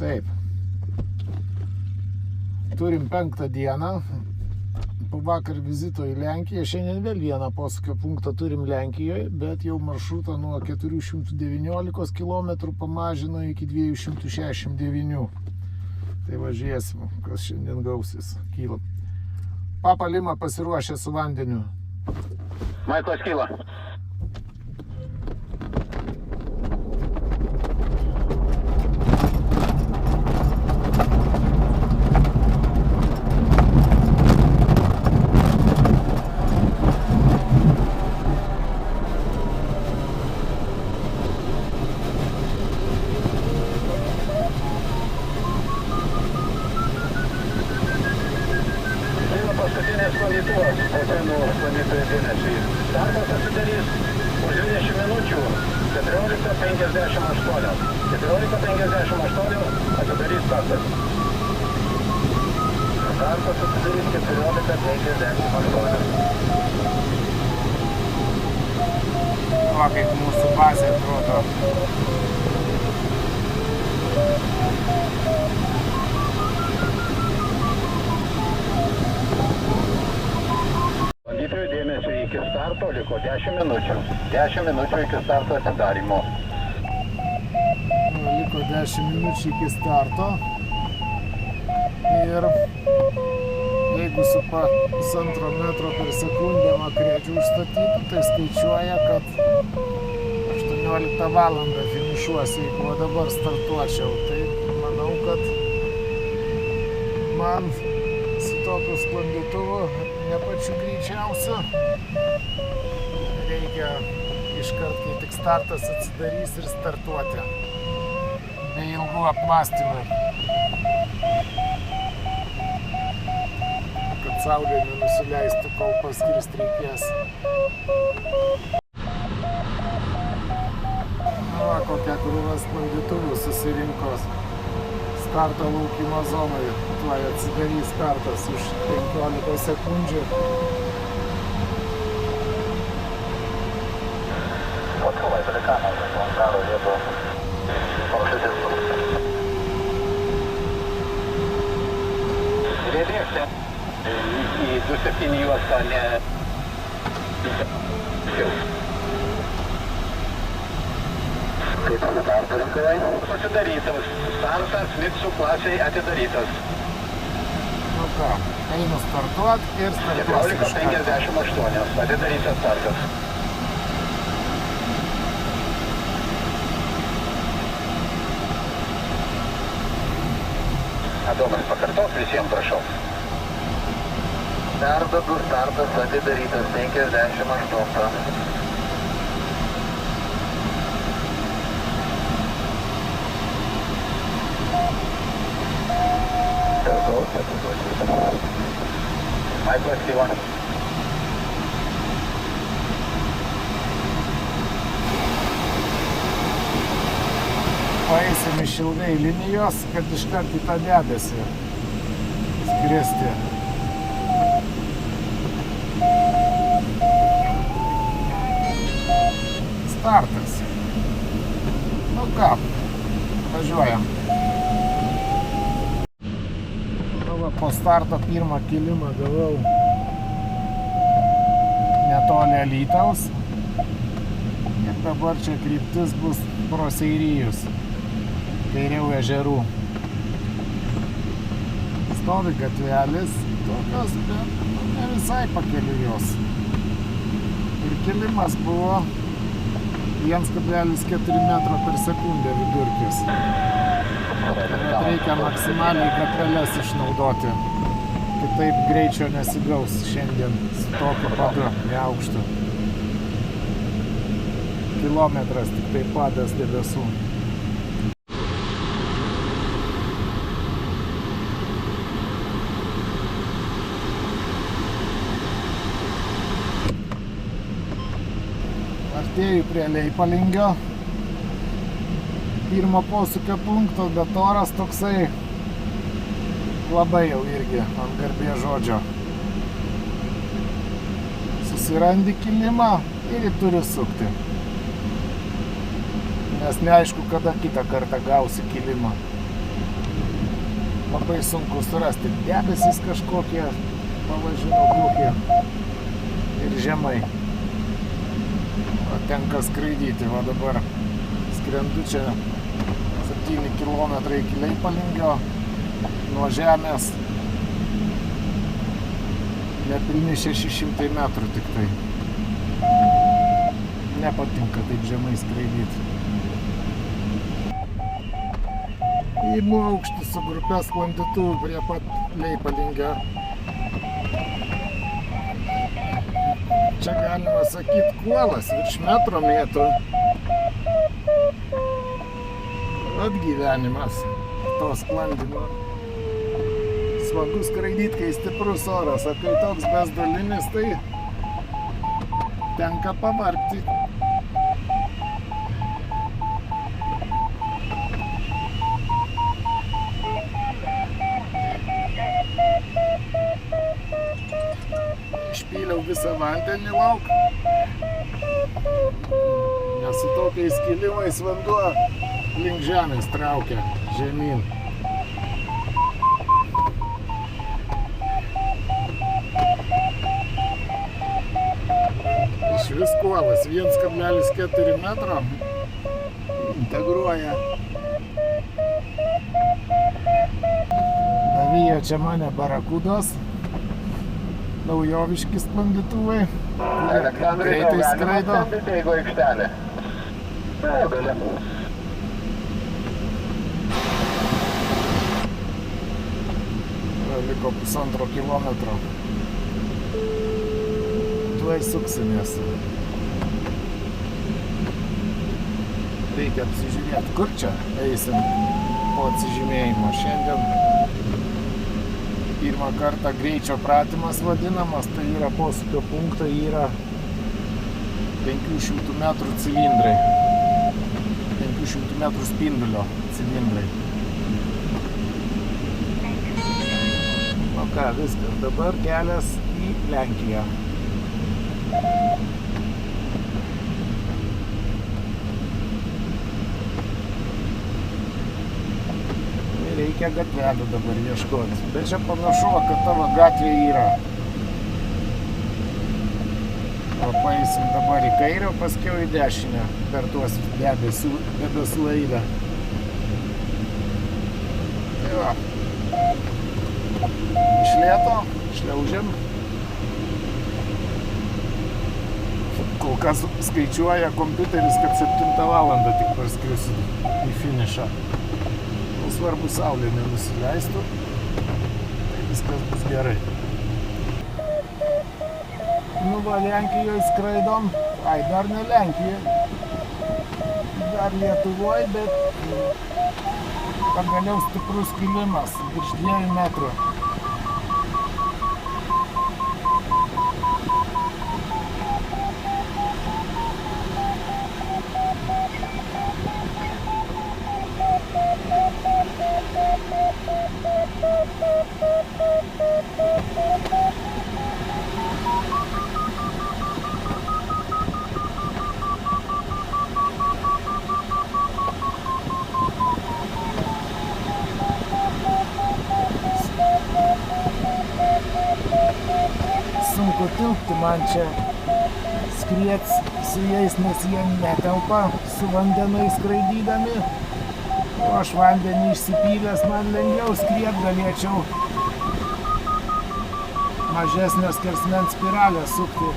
Taip. Turim 5 dieną. Po vakar vizito į Lenkiją. Šiandien vėl vieną posūkio punktą turim Lenkijoje, bet jau maršrutą nuo 419 km pamažino iki 269. Tai važiuosim, kas šiandien gausis. Kyla. Papa Lima pasiruošė su vandeniu. Maiklas kyla. Paskutinės sklandytuvas, ocenų sklandytojų dėmesiui. Startas atsidarys už 20 minučių, 14:58. 14:58 atsidarys startas. Startas atsidarys 14:58. Va, kaip mūsų bazė atrodo. Sklandytojų dėmesiui iki starto liko 10 minučių. 10 minučių iki starto atidarymo. Liko 10 minučių iki starto. Ir jeigu su pusantro metro per sekundę makrėdžių užstatytų, tai skaičiuoja, kad 18 valandą finišuosiu, jeigu dabar startuočiau. Tai manau, kad man su tokiu sklandytuvu ne pačiu greičiausiu. Reikia iškart, kai tik startas atsidarys ir startuoti. Be ilgų apmąstymų. Kad saulė nenusileistų, kol paskirst reikės. Va, kokia krūva sklandytuvų susirinko starto laukimo zonoje. Tuoj atsidarys startas už 15 sekundžių. Atstovai pelikanas, karo vietų. Parašytis. Rėdėsi į 27 juostą, ne... Kaip startas rinkai? Pasidarytas. Startas Mitsų klasiai atidarytas. Nu ką, einu startuot ir startuosiu iš karto. 14:58. Atidarytas startas. Adomas, pakartos visiems, prašau. Perduodu, startas atidarytas 58. Maiklas kyla. Paeisim iš ilgai linijos, kad iškart į tą debesį skristi. Startas. Nu ką, važiuojam. Po starto pirmą kilimą gavau netoli Alytaus ir dabar čia kryptis bus pro Seirijus, kairiau ežerų. Stovi gatvelės, tokios, bet ne visai pakeliu jos. Ir kilimas buvo 1,4 metro per sekundę vidurkis. Bet reikia maksimaliai gatveles išnaudoti, kitaip greičio nesigaus šiandien su tokiu padu neaukštu. Kilometras tik tai padas debesų. Artėju prie Leipalingio. Pirmo posūkio punkto, bet oras toksai labai jau irgi ant garbės žodžio. Susirandi kilimą ir jį turi sukti. Nes neaišku, kada kitą kartą gausi kilimą. Labai sunku surasti. Debesis kažkokie, pavažino kokie ir žemai. O tenka skraidyti. Va dabar skrendu čia 7 km iki Leipalingio nuo žemės. Nepilni 600 metrų tik tai. Nepatinka taip žemai skraidyti. Imu aukštį su grupė sklandytuvų prie pat Leipalingio. Čia galima sakyti kuolas, virš metro mėtų. Atgyvenimas to sklandymo. Smagu skraidyti, kai stiprus oras, o kai toks bezdalinis, tai tenka pavargti. Išpyliau visą vandenį lauk, nes su tokiais kilimais vanduo link žemės traukia žemyn. Iš vis kuolas 1,4 metro integruoja. Davijo čia mane barakudos. Naujoviški sklandytuvai, greitai skraido. Jeigu aikštelė. Gali. Liko 1,5 kilometro. Tuoj suksimės. Reikia apsižiūrėti, kur čia eisim po atsižymėjimo. Šiandien pirmą kartą greičio pratimas vadinamas, tai yra posūkio punktai, yra 500 metrų cilindrai, 500 metrų spindulio cilindrai. O ką, viskas, dabar kelias į Lenkiją. Reikia gatvelį dabar ieškoti. Bet čia panašu, kad tavo gatvė yra. O paeisim dabar į kairę, paskiau į dešinę per tuos debesų eilę. Tai va. Iš lėto, šliaužiam. Kol kas skaičiuoja kompiuteris, kad 7 valandą tik parskriusi į finišą. Svarbu saulė nenusileistų, tai viskas bus gerai. Nu va, Lenkijoje skraidom, dar ne Lenkijoje, dar Lietuvoje, bet pagaliau stiprus kilimas, virš 2 metrų. Sunku tilpti man čia skriet su jais, nes jie netelpa su vandenai skraidydami. O aš vandenį išsipylęs, man lengviau skriet galėčiau mažesnio skersmens spiralę sukti.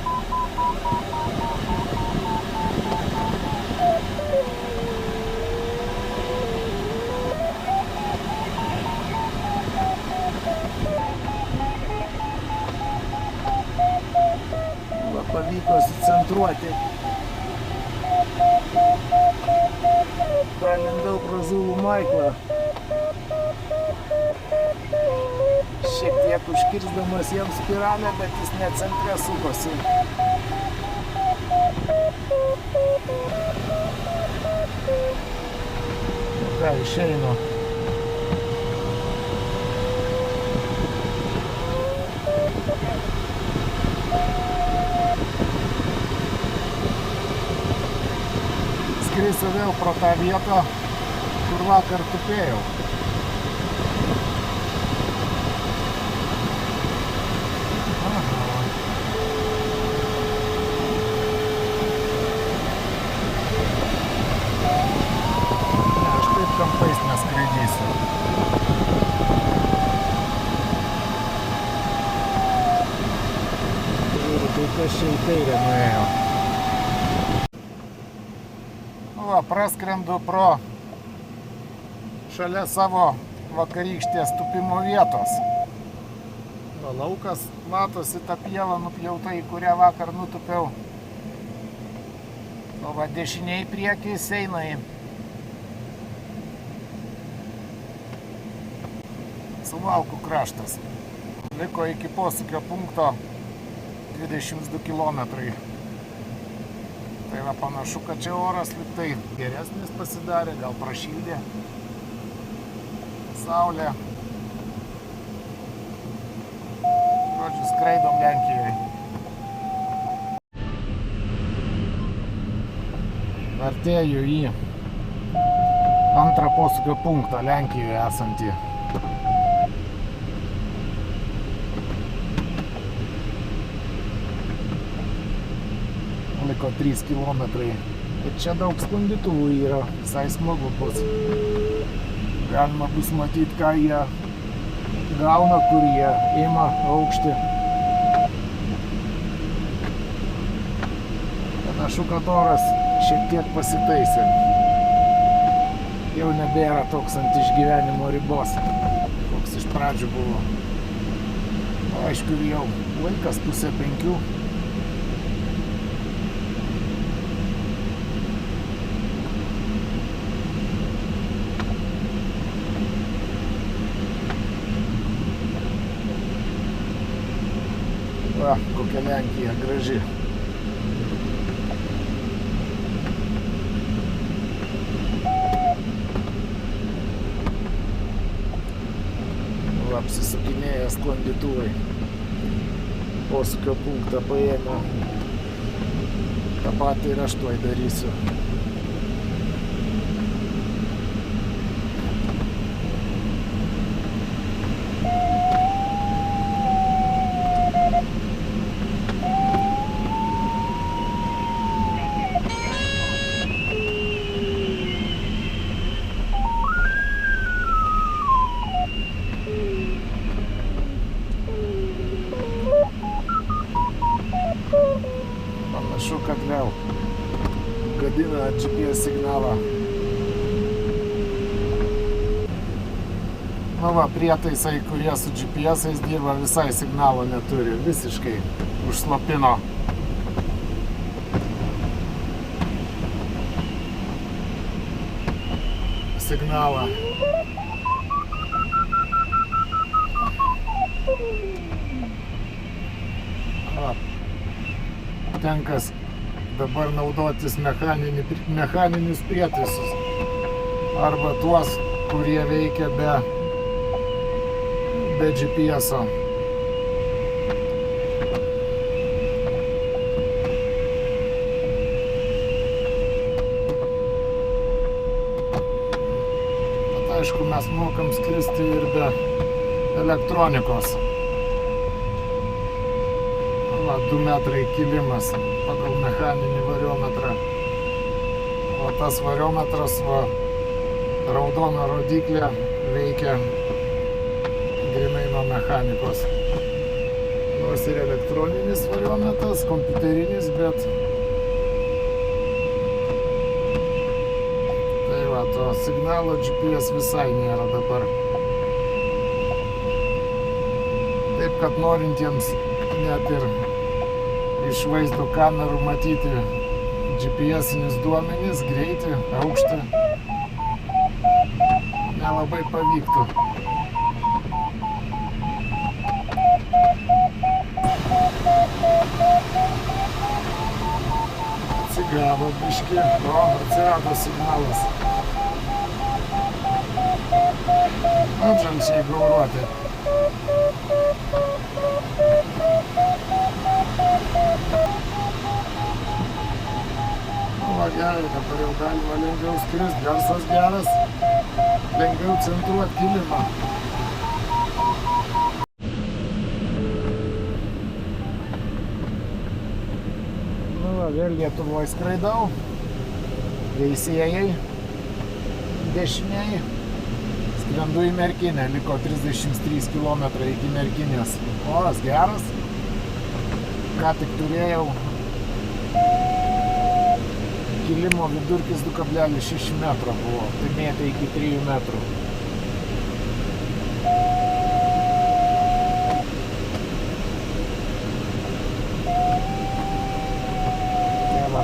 Pavyko sucentruoti. Pralindau pro Zulų Maiklą. Šiek tiek užkirsdamas jam spiralę, bet jis ne centre sukosi. Ką, išeinu. Skrisiu vėl pro tą vietą, kur vakar tupėjau. Aš taip kampais neskraidysiu. Žiūriu, tai kas čia į kairę nuėjo. Va, praskrendu pro šalia savo vakarykštės tupimo vietos. Va, laukas, matosi ta pieva nupjauta, į kurią vakar nutupiau. O va, dešiniai priekis eina į Suvalkų kraštas. Liko iki posūkio punkto 22 kilometrai. Tai va, panašu, kad čia oras liktai geresnis pasidarė, gal prašildė. Saulė. Žodžiu, skraidom Lenkijoje. Artėju į antrą posūkio punktą Lenkijoje esantį. Liko 3 kilometrai. Ir čia daug sklandytuvų yra, visai smagu bus. Galima bus matyti, ką jie gauna, kur jie ima aukštį. Panašu, kad oras šiek tiek pasitaisė. Jau nebėra toks ant išgyvenimo ribos, koks iš pradžių buvo. O, aišku, jau laikas 4:30. Va, kokia Lenkija graži. Va, apsisukinėja sklandytuvai. Posūkio punktą paėmė. Ta patį ir aš tuoj darysiu. Panašu, kad vėl gadina GPS signalą. Na va, prietaisai, kurie su GPS-ais dirba, visai signalo neturi. Visiškai užslopino. Signalą. Va. Tenkas dabar naudotis mechaninius prietaisus arba tuos, kurie veikia be GPS-o. Bet aišku, mes mokam skristi ir be elektronikos. 2 metrai kilimas pagal mechaninį variometrą. O tas variometras, raudona rodiklė, veikia grinai nuo mechanikos. Nors ir elektroninis variometras, kompiuterinis, bet tai va, to signalo GPS visai nėra dabar. Taip, kad norintiems net ir iš vaizdo kamerų matyti GPS-inius duomenis, greitį, aukštį nelabai pavyktų. Atsigavo biškį, o atsirado signalas. Atžalčiai gauruoti. Va, gerai, dabar jau galima lengviau skrist, garsas geras, lengviau centruoti kilimą. vėl Lietuvoje skraidau. Veisiejai dešiniai. Skrendu į Merkinę, liko 33 km iki Merkinės. Oras geras. Ką tik turėjau. Kilimo vidurkis 2,6 metro buvo. Tai mėtė iki 3 metrų.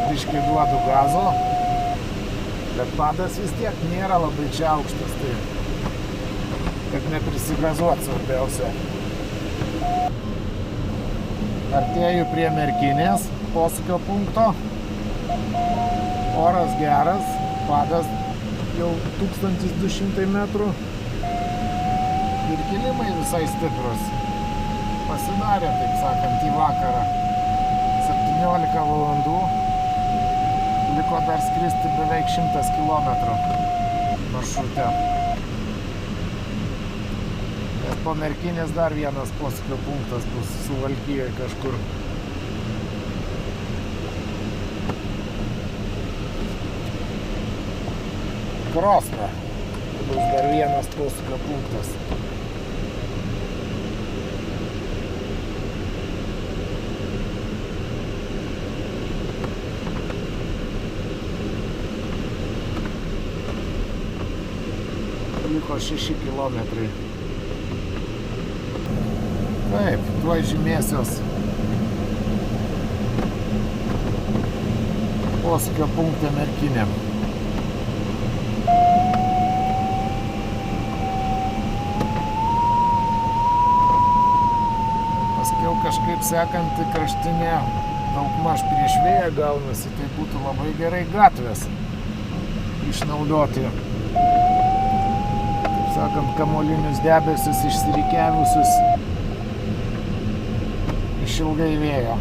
Biškai duodu gazo, bet padas vis tiek nėra labai čia aukštas, tai kad neprisigazuot svarbiausia. Artėju prie Merkinės posūkio punkto. Oras geras, padas jau 1200 metrų ir kilimai visai stiprus. Pasidarė, taip sakant, į vakarą 17 valandų. Liko dar skristi beveik 100 km maršrute. Ir po Merkinės dar vienas posūkio punktas bus Suvalkijoje kažkur. Krosna bus dar vienas posūkio punktas. Liko 6 kilometrai. Taip, tuoj žymėsios posūkio punktą Merkinė. Paskiau kažkaip sekanti kraštinė daugmaž prieš vėją gaunasi, tai būtų labai gerai gatvės išnaudoti. Sakant, kamolinius debesius išsirikiavusius išilgai vėjo.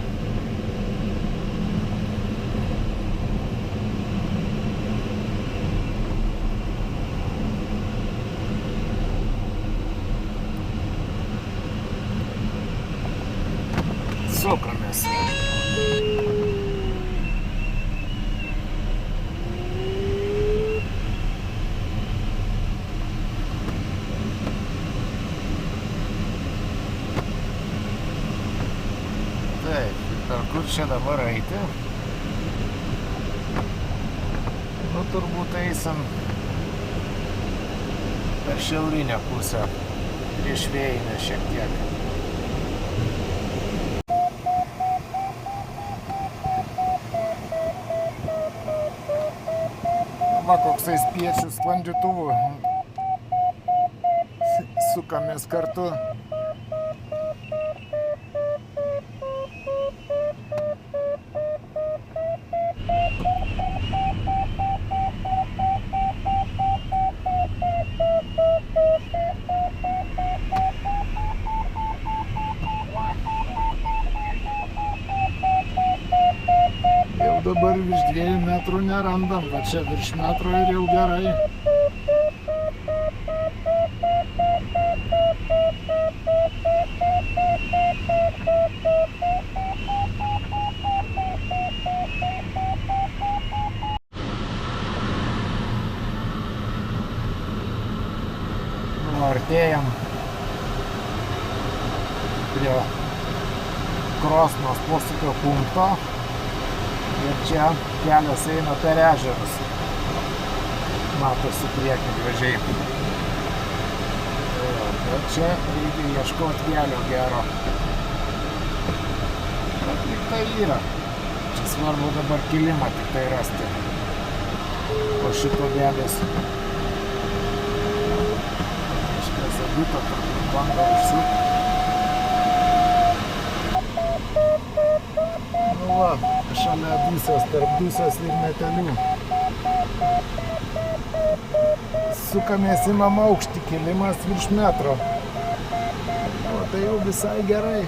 Sukamės. Per kur čia dabar eiti? Nu, turbūt eisim per šiaurinę pusę, prieš vėjinę šiek tiek. Va, koksai spiečių sklandytuvų. Sukamės kartu. Dabar virš 2 metrų nerandam, va čia virš metro ir jau gerai. Artėjam prie Krosnos posūkio punkto. Ir čia kelias eina per ežerus. Matosi priekį gražiai. Bet čia reikia ieškoti kelio gero. Bet lyg tai yra. Čia svarbu dabar kilimą tik tai rasti. Po šito debesio. Kažkas abito turbūt bando užsukti. Nu va. Šalia Dusės, tarp Dusės ir Metelių. Sukamės imam aukštį, kilimas virš metro. O tai jau visai gerai.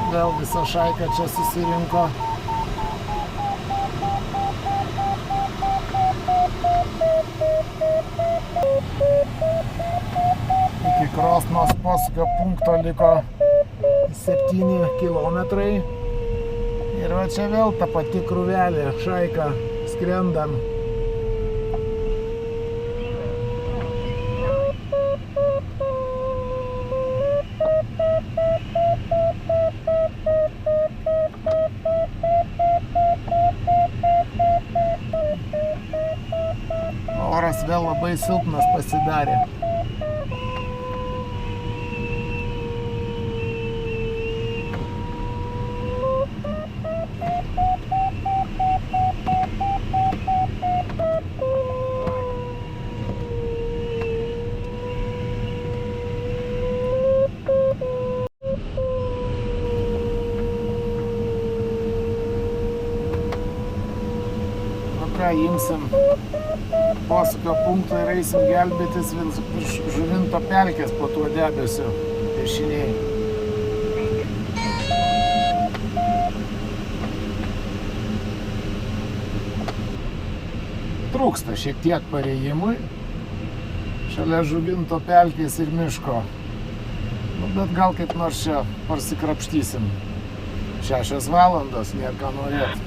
Vėl visa šaika čia susirinko. punkto liko 7 kilometrai. Ir va čia vėl ta pati krūvelė, šaika, skrendam. Oras vėl labai silpnas pasidarė. Imsim posūkio punktą ir eisim gelbėtis virš Žuvinto pelkės po tuo debesiu dešiniai. Trūksta šiek tiek parėjimui šalia Žuvinto pelkės ir miško. Nu, bet gal kaip nors čia parsikrapštysim. 6 valandos, nėra ką norėt.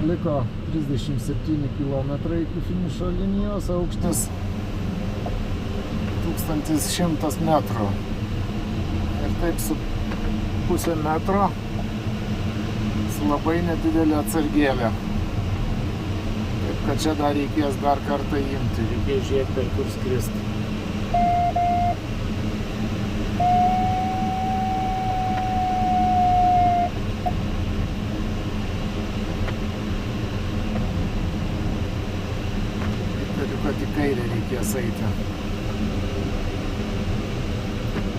Liko 37 km iki finišo linijos, aukštis 1100 metrų. Ir taip su pusę metro, su labai nedidelė atsargėlė. Taip, kad čia dar reikės dar kartą imti, reikės žiūrėti, per kur skristi. Kad į kairę reikės eiti.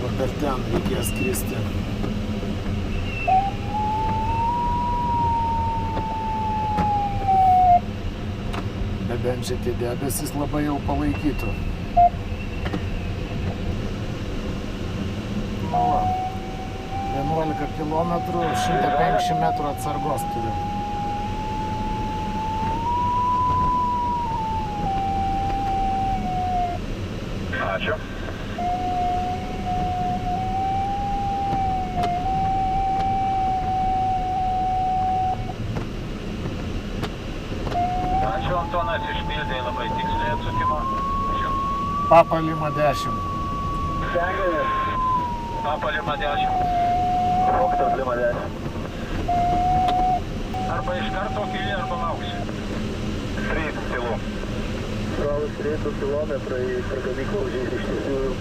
O per ten reikės skristi. Nebent šitie debesis labai jau palaikytų. Nu, 11 km, 150 metrų atsargos turiu. Ačiū. Ačiū, Antonas, išpildė labai tiksliai atsukimą. Ačiū. Papa Lima 10. Stengiamės. Papa Lima 10. Foksas Lima 10. Arba iš karto keli, arba lauksi. 3 kilų. Pravus 3 kilometrai per gamyklą užėjus ištiesiu.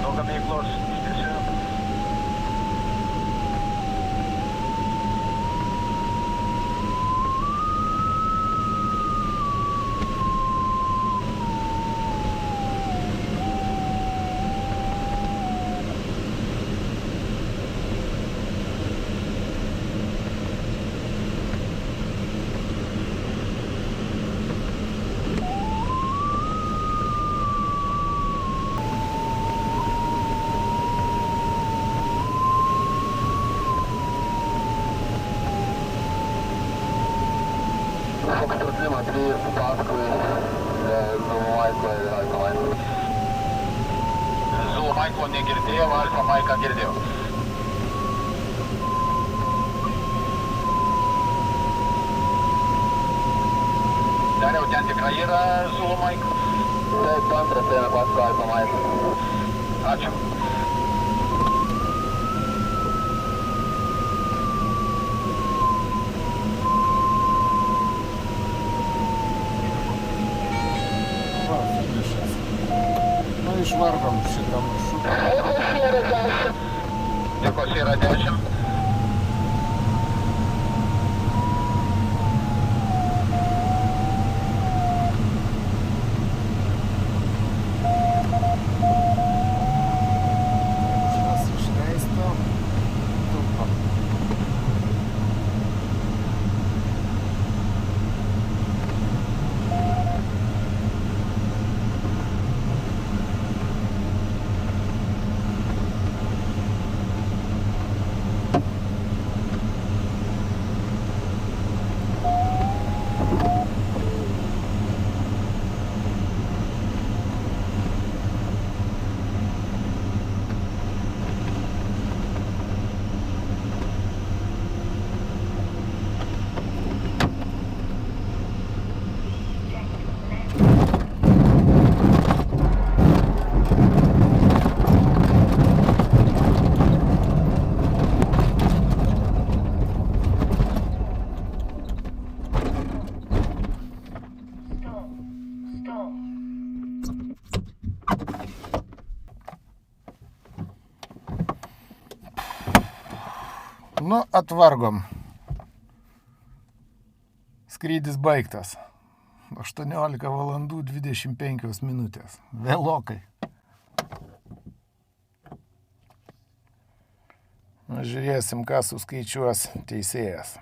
Nuo gamyklos ištiesiu. Foksas Lima 3 paskui Zulu Maiko ir Alfa Maiko. Zulu Maiko negirdėjau, Alfa Maiką girdėjau. Dariau, ten tikrai yra Zulu Maiko? Taip, antras eina paskui Alfa Maiko. Ačiū. Išvargom šitą maršrutą. Likos yra 10. Kažkas išleista. Tupa. Nu, atvargom. Skrydis baigtas. 18 valandų 25 minutės. Vėlokai. Žiūrėsim, ką suskaičiuos teisėjas.